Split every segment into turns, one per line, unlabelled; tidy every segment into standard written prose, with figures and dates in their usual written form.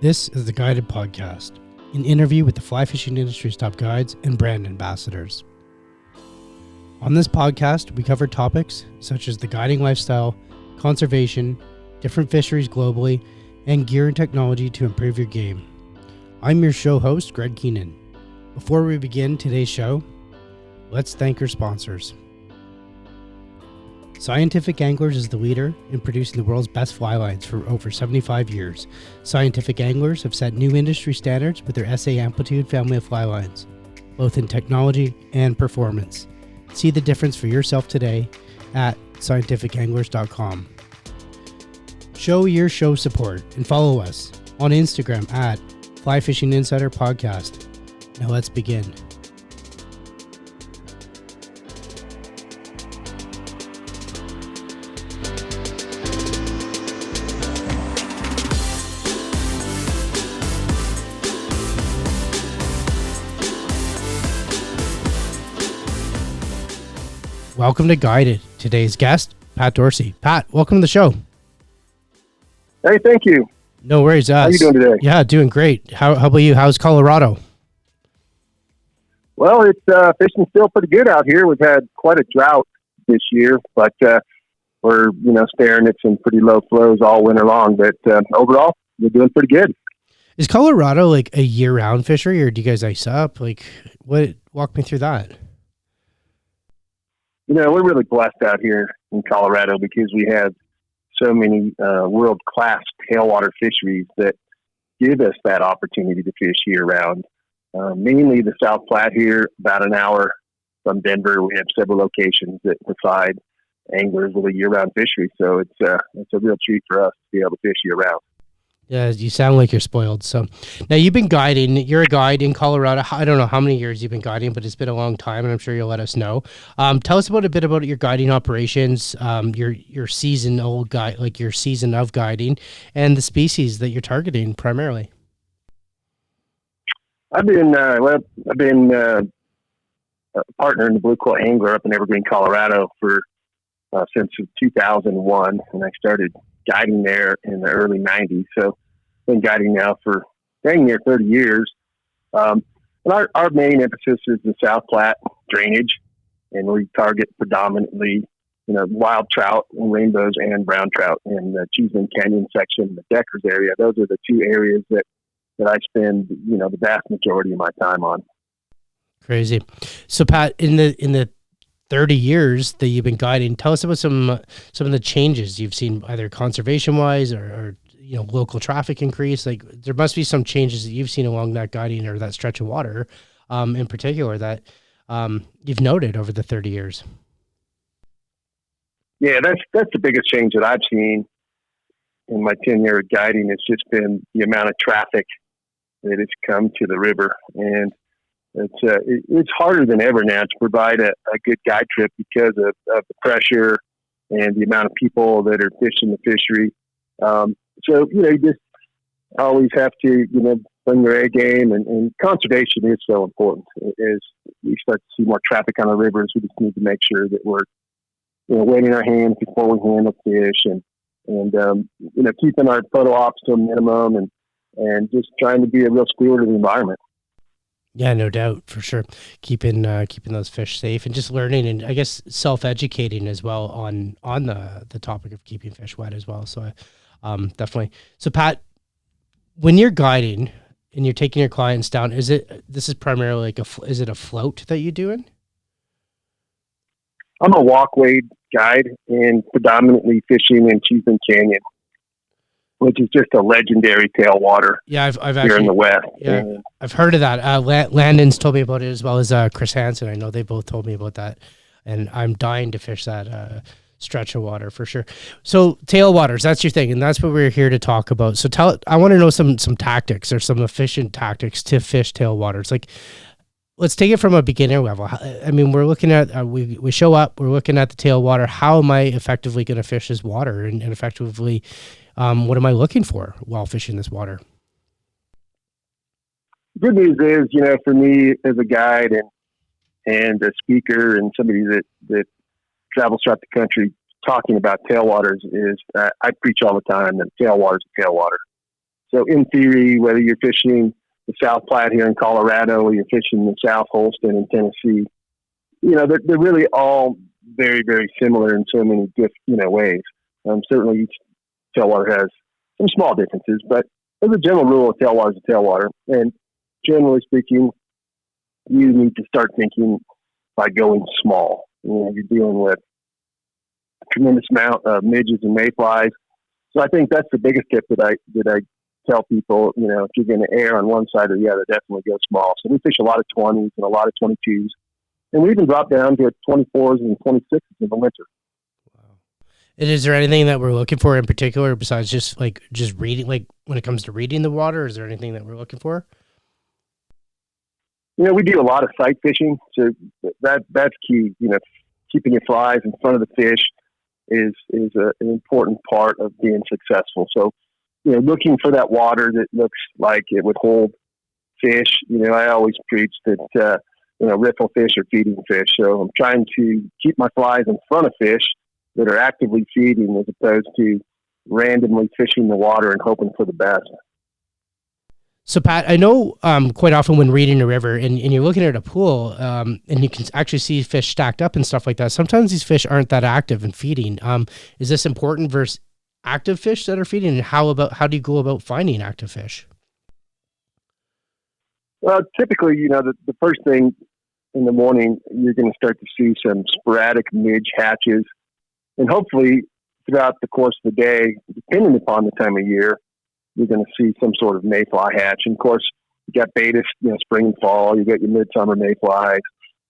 This is the Guided Podcast, an interview with the fly fishing industry's top guides and brand ambassadors. On this podcast, we cover topics such as the guiding lifestyle, conservation, different fisheries globally, and gear and technology to improve your game. I'm your show host, Greg Keenan. Before we begin today's show, let's thank our sponsors. Scientific Anglers is the leader in producing the world's best fly lines for over 75 years. Scientific Anglers have set new industry standards with their SA Amplitude family of fly lines, both in technology and performance. See the difference for yourself today at scientificanglers.com. Show your show support and follow us on Instagram at Fly Fishing Insider Podcast. Now let's begin. Welcome to Guided. Today's guest, Pat Dorsey. Pat, welcome to the show.
Hey, thank you.
No worries.
How are you doing today?
Yeah, doing great. How about you? How's Colorado?
Well, it's fishing still pretty good out here. We've had quite a drought this year, but we're staring at some pretty low flows all winter long. But overall, we're doing pretty good.
Is Colorado like a year-round fishery, or do you guys ice up? Walk me through that.
We're really blessed out here in Colorado because we have so many world-class tailwater fisheries that give us that opportunity to fish year-round. Mainly the South Platte here, about an hour from Denver. We have several locations that provide anglers with a year-round fishery. So it's a real treat for us to be able to fish year-round.
Yeah, you sound like you're spoiled. So now you've been guiding. You're a guide in Colorado. I don't know how many years you've been guiding, but it's been a long time, and I'm sure you'll let us know. Tell us a bit about your guiding operations, your season of guiding, and the species that you're targeting primarily.
I've been a partner in the Blue Quill Angler up in Evergreen, Colorado since 2001, and I started guiding there in the early 90s. So been guiding now for dang near 30 years. And our main emphasis is the South Platte drainage, and we target predominantly, wild trout and rainbows and brown trout in the Cheeseman Canyon section, the Deckers area. Those are the two areas that I spend, the vast majority of my time on. Crazy.
So Pat, in the 30 years that you've been guiding, tell us about some of the changes you've seen, either conservation wise or local traffic increase. Like, there must be some changes that you've seen along that guiding or that stretch of water, in particular, that you've noted over the 30 years.
Yeah, that's the biggest change that I've seen in my tenure of guiding. It's just been the amount of traffic that has come to the river, and it's harder than ever now to provide a good guide trip because of the pressure and the amount of people that are fishing the fishery. So, you just always have to, bring your A game, and conservation is so important. As we start to see more traffic on the rivers, we just need to make sure that we're, wetting our hands before we handle fish, and keeping our photo ops to a minimum, and just trying to be a real steward of the environment.
Yeah, no doubt, for sure. Keeping those fish safe, and just learning, and I guess self-educating as well on the topic of keeping fish wet as well. So definitely. So Pat, when you're guiding and you're taking your clients down, this is primarily is it a float that you're doing?
I'm a walkway guide and predominantly fishing in Cheeseman Canyon, which is just a legendary tailwater.
Yeah, I've
here
actually,
in the West.
Yeah, I've heard of that. Landon's told me about it, as well as Chris Hansen. I know they both told me about that, and I'm dying to fish that stretch of water for sure. So tailwaters, that's your thing, and that's what we're here to talk about. So I want to know some tactics, or some efficient tactics to fish tailwaters. Like, let's take it from a beginner level. I mean, we're looking at we show up, we're looking at the tailwater. How am I effectively going to fish this water, and effectively? What am I looking for while fishing this water?
Good news is, for me as a guide and a speaker and somebody that travels throughout the country talking about tailwaters, is I preach all the time that tailwater is tailwater. So in theory, whether you're fishing the South Platte here in Colorado or you're fishing the South Holston in Tennessee, they're really all very, very similar in so many ways. Certainly each tailwater has some small differences, but as a general rule, a tailwater is a tailwater. And generally speaking, you need to start thinking by going small. You're dealing with a tremendous amount of midges and mayflies. So I think that's the biggest tip that I tell people. If you're going to err on one side or the other, definitely go small. So we fish a lot of 20s and a lot of 22s. And we even drop down to 24s and 26s in the winter.
Wow. And is there anything that we're looking for in particular besides just reading, like when it comes to reading the water? Is there anything that we're looking for?
We do a lot of sight fishing, so that's key. Keeping your flies in front of the fish is an important part of being successful. So, looking for that water that looks like it would hold fish. I always preach that riffle fish are feeding fish. So I'm trying to keep my flies in front of fish that are actively feeding, as opposed to randomly fishing the water and hoping for the best.
So Pat, I know quite often when reading a river and you're looking at a pool and you can actually see fish stacked up and stuff like that, sometimes these fish aren't that active and feeding. Is this important versus active fish that are feeding? And how do you go about finding active fish?
Well, typically, the first thing in the morning, you're going to start to see some sporadic midge hatches. And hopefully throughout the course of the day, depending upon the time of year, you're going to see some sort of mayfly hatch. And of course, you got Baetis, spring and fall. You got your midsummer mayflies,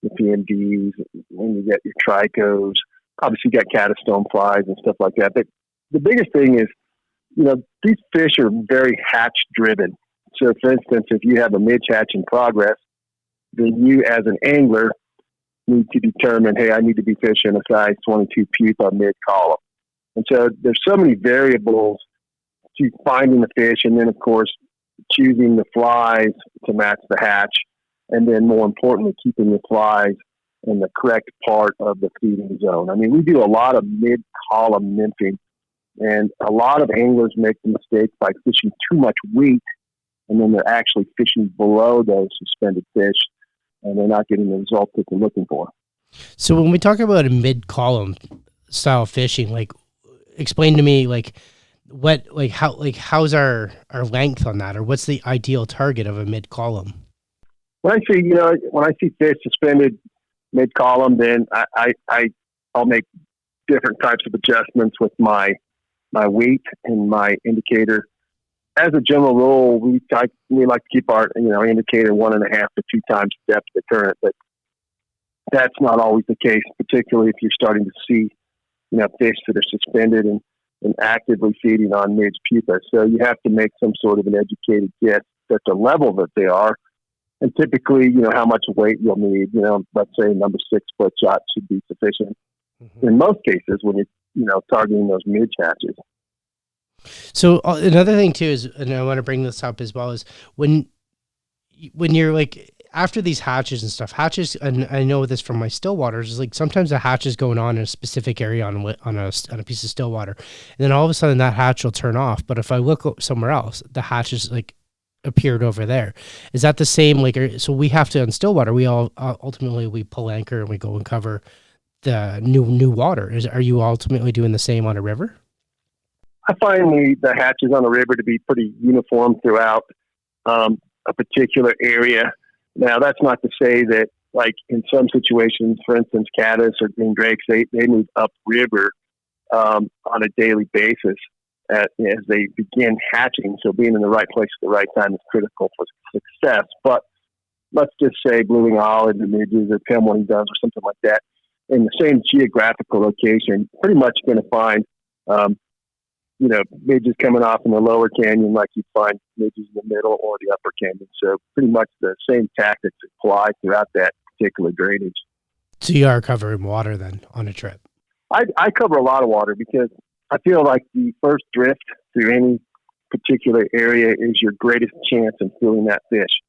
your PMDs, and you get your trichos. Obviously, you got caddis flies and stuff like that. But the biggest thing is, these fish are very hatch driven. So, for instance, if you have a midge hatch in progress, then you, as an angler, need to determine, hey, I need to be fishing a size 22 pupa mid column. And so, there's so many variables to finding the fish, and then of course choosing the flies to match the hatch, and then more importantly keeping the flies in the correct part of the feeding zone. I mean, we do a lot of mid-column nymphing, and a lot of anglers make the mistake by fishing too much weight, and then they're actually fishing below those suspended fish, and they're not getting the results that they're looking for.
So when we talk about a mid-column style fishing, explain to me how's our length on that, or what's the ideal target of a mid column?
When I see fish suspended mid column, then I'll make different types of adjustments with my weight and my indicator. As a general rule, we like to keep our indicator 1.5 to 2 times the depth of the current, but that's not always the case, particularly if you're starting to see fish that are suspended and actively feeding on midge pupa. So you have to make some sort of an educated guess at the level that they are. And typically, how much weight you'll need, let's say number 6 foot shot should be sufficient. Mm-hmm. In most cases, when you're, targeting those midge hatches.
So another thing too is, and I want to bring this up as well, is when you're after these hatches and stuff, and I know this from my still waters, is sometimes the hatch is going on in a specific area on a piece of still water, and then all of a sudden that hatch will turn off. But if I look somewhere else, the hatch is appeared over there. Is that the same? So we have to, on still water, we all ultimately we pull anchor and we go and cover the new water. Are you ultimately doing the same on a river?
I find the hatches on a river to be pretty uniform throughout a particular area. Now, that's not to say that, in some situations, for instance, caddis or green drakes, they move upriver on a daily basis as they begin hatching. So being in the right place at the right time is critical for success. But let's just say blueing olive or midges or pimwoney does or something like that, in the same geographical location, pretty much going to find midges coming off in the lower canyon like you find midges in the middle or the upper canyon. So pretty much the same tactics apply throughout that particular drainage.
So you are covering water then on a trip?
I cover a lot of water because I feel like the first drift through any particular area is your greatest chance in fooling that fish,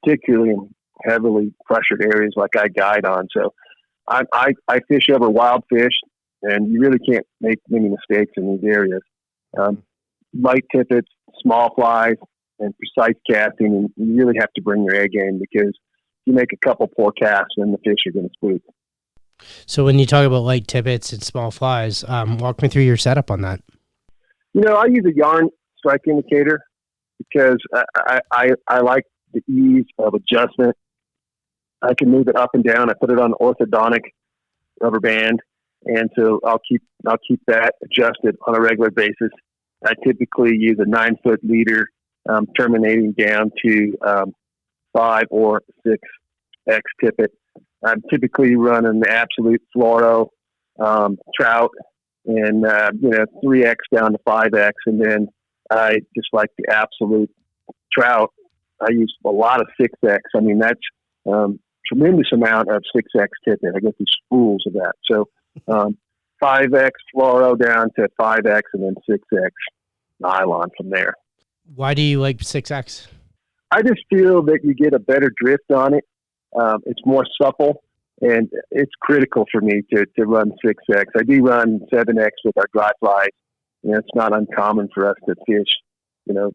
particularly in heavily pressured areas like I guide on. So I fish over wild fish, and you really can't make many mistakes in these areas. light tippets, small flies, and precise casting. And you really have to bring your A game, because if you make a couple poor casts, then the fish are going to spook.
So when you talk about light tippets and small flies, walk me through your setup on that.
I use a yarn strike indicator because I like the ease of adjustment. I can move it up and down. I put it on orthodontic rubber band, and so I'll keep that adjusted on a regular basis. I typically use a 9-foot leader, terminating down to 5 or 6X tippet. I'm typically running the absolute fluoro trout, and 3X down to 5X, and then I just like the absolute trout. I use a lot of 6X. I mean, that's tremendous amount of 6X tippet. I get these spools of that. So 5X fluoro down to 5X, and then 6X nylon from there.
Why do you like 6X?
I just feel that you get a better drift on it. It's more supple, and it's critical for me to run 6X. I do run 7X with our dry flies. It's not uncommon for us to fish,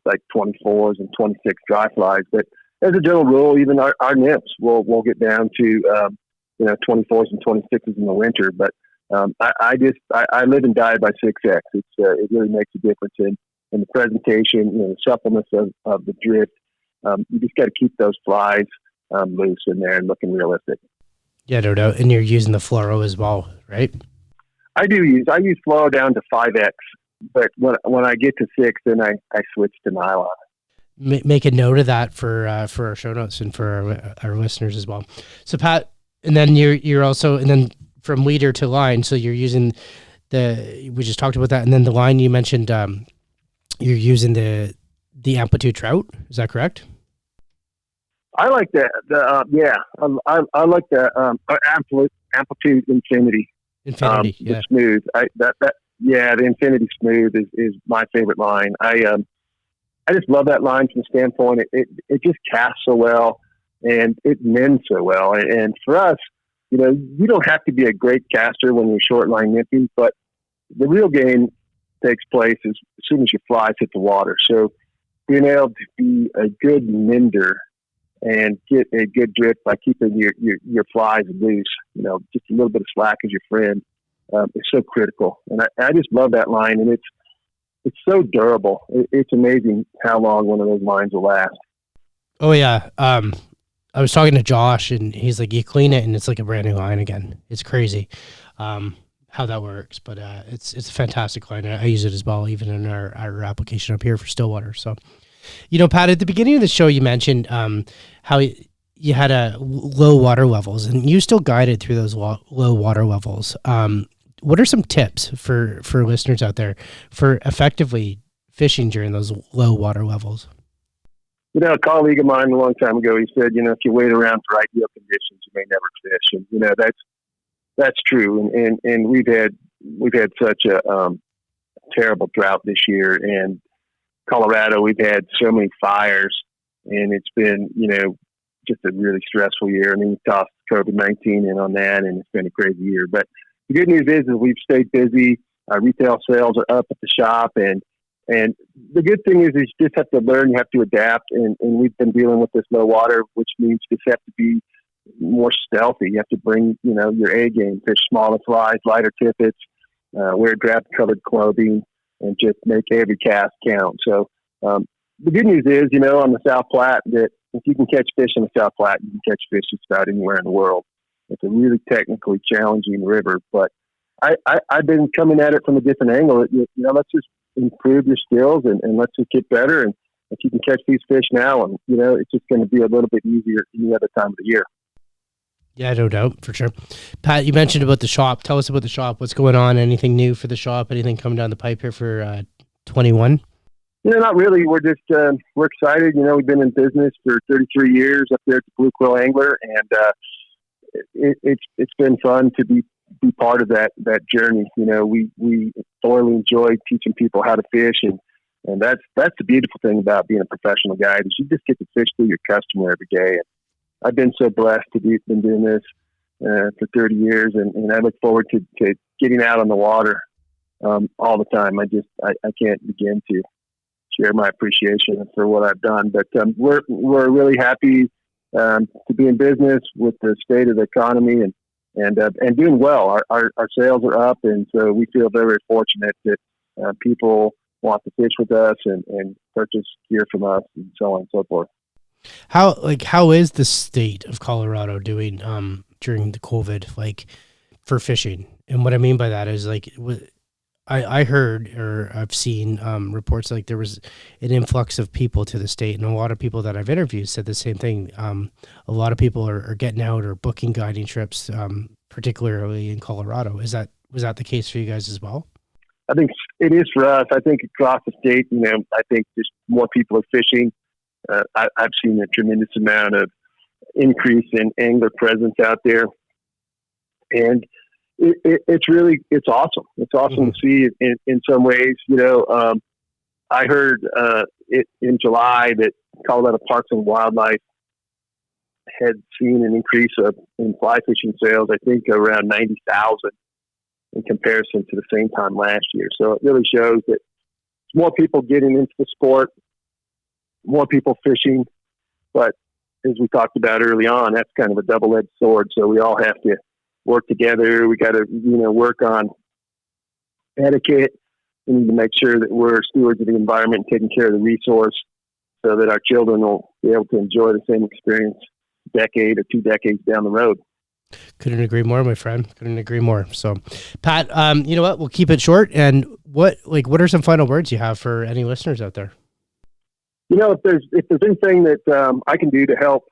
like 24s and 26 dry flies. But as a general rule, even our nymphs will get down to 24s and 26s in the winter. But I live and die by 6X. It really makes a difference in the presentation, the suppleness of the drift. You just got to keep those flies loose in there and looking realistic.
Yeah, no doubt. And you're using the fluoro as well, right?
I use fluoro down to 5X, but when I get to 6, then I switch to nylon.
Make a note of that for our show notes and for our listeners as well. So Pat, and then you're also, and then from leader to line, so you're using we just talked about that, and then the line you mentioned, you're using the amplitude trout. Is that correct?
I like that. I like the amplitude infinity.
Infinity, yeah.
The smooth. The infinity smooth is my favorite line. I just love that line from the standpoint it just casts so well, and it mends so well. And for us, you don't have to be a great caster when you're short line nymphing, but the real game takes place as soon as your flies hit the water. So being able to be a good mender and get a good drift by keeping your flies loose, just a little bit of slack is your friend, is so critical. And I just love that line, and it's so durable. It's amazing how long one of those lines will last. Oh yeah.
I was talking to Josh, and he's like, you clean it and it's like a brand new line again. It's crazy how that works, but it's a fantastic line. I use it as well, even in our application up here for Stillwater. So, Pat, at the beginning of the show, you mentioned how you had low water levels, and you still guided through those low water levels. What are some tips for listeners out there for effectively fishing during those low water levels?
A colleague of mine a long time ago, he said, if you wait around for ideal conditions, you may never fish. And, that's true. And we've had such a terrible drought this year. And Colorado, we've had so many fires, and it's been, just a really stressful year. I mean, we tossed COVID-19 in on that, and it's been a crazy year. But the good news is we've stayed busy. Our retail sales are up at the shop, and the good thing is you just have to learn, you have to adapt, and we've been dealing with this low water, which means you just have to be more stealthy. You have to bring, your A game, fish smaller flies, lighter tippets, wear draft-colored clothing, and just make every cast count. So the good news is, on the South Platte, that if you can catch fish in the South Platte, you can catch fish just about anywhere in the world. It's a really technically challenging river, but I've been coming at it from a different angle. Let's just improve your skills and let's just get better. And if you can catch these fish now, and it's just going to be a little bit easier any other time of the year.
Yeah, no doubt, for sure. Pat, you mentioned about the shop. Tell us about the shop. What's going on? Anything new for the shop? Anything coming down the pipe here for 21?
Not really. We're just we're excited. We've been in business for 33 years up there at the Blue Quill Angler, and it's been fun to be part of that journey. We thoroughly enjoy teaching people how to fish, and that's the beautiful thing about being a professional guide is you just get to fish through your customer every day. And I've been so blessed to be been doing this for 30 years, and I look forward to getting out on the water all the time. I can't begin to. share my appreciation for what I've done. But we're really happy to be in business with the state of the economy and doing well. Our sales are up, and so we feel very, very fortunate that people want to fish with us and purchase gear from us and so on and so forth.
How is the state of Colorado doing during the COVID, like, for fishing? And what I mean by that is, like, I heard, or I've seen reports like there was an influx of people to the state, and a lot of people that I've interviewed said the same thing. A lot of people are getting out or booking guiding trips, particularly in Colorado. Was that the case for you guys as well?
I think it is for us. I think across the state, I think just more people are fishing. I've seen a tremendous amount of increase in angler presence out there, and it's awesome. It's awesome to see in some ways. I heard in July that Colorado Parks and Wildlife had seen an increase in fly fishing sales, I think around 90,000 in comparison to the same time last year. So it really shows that more people getting into the sport, more people fishing, but as we talked about early on, that's kind of a double-edged sword. So we all have to work together. We got to, work on etiquette. We need to make sure that we're stewards of the environment and taking care of the resource so that our children will be able to enjoy the same experience a decade or 2 decades down the road.
Couldn't agree more, my friend. Couldn't agree more. So, Pat, you know what? We'll keep it short. And what are some final words you have for any listeners out there?
If there's anything that I can do to help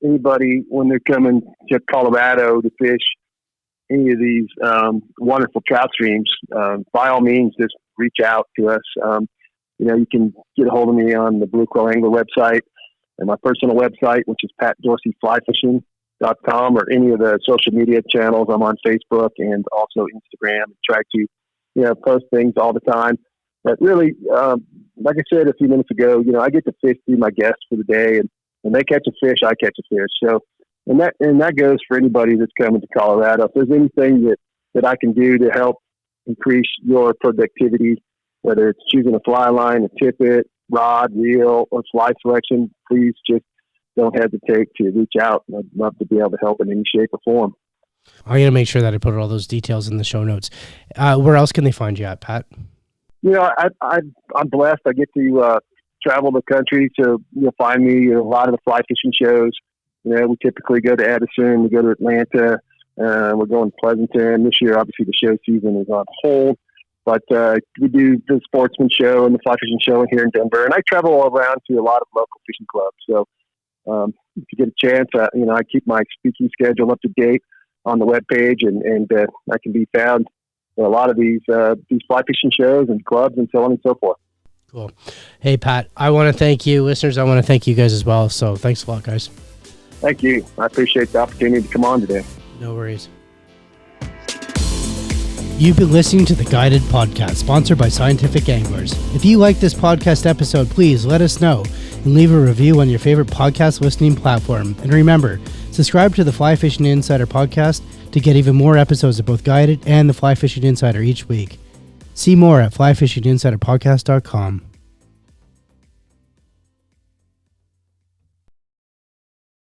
anybody when they're coming to Colorado to fish any of these wonderful trout streams, by all means, just reach out to us. You can get a hold of me on the Blue Quill Angler website and my personal website, which is patdorseyflyfishing.com, or any of the social media channels. I'm on Facebook and also Instagram. I try to, post things all the time. But really, like I said a few minutes ago, I get to fish through my guests for the day, and when they catch a fish, I catch a fish. So, and that goes for anybody that's coming to Colorado. If there's anything that I can do to help increase your productivity, whether it's choosing a fly line, a tippet, rod, reel, or fly selection, please just don't hesitate to reach out. I'd love to be able to help in any shape or form.
I'm going to make sure that I put all those details in the show notes. Where else can they find you at, Pat?
I'm blessed. I get to travel the country, so you'll find me at a lot of the fly fishing shows. We typically go to Edison, we go to Atlanta, we're going to Pleasanton. This year, obviously, the show season is on hold, but we do the Sportsman Show and the Fly Fishing Show here in Denver, and I travel all around to a lot of local fishing clubs. So if you get a chance, I keep my speaking schedule up to date on the webpage, and I can be found at a lot of these fly fishing shows and clubs and so on and so forth.
Cool. Hey, Pat, I want to thank you. Listeners, I want to thank you guys as well. So thanks a lot, guys.
Thank you. I appreciate the opportunity to come on today.
No worries. You've been listening to the Guided Podcast, sponsored by Scientific Anglers. If you like this podcast episode, please let us know and leave a review on your favorite podcast listening platform. And remember, subscribe to the Fly Fishing Insider podcast to get even more episodes of both Guided and the Fly Fishing Insider each week. See more at flyfishinginsiderpodcast.com.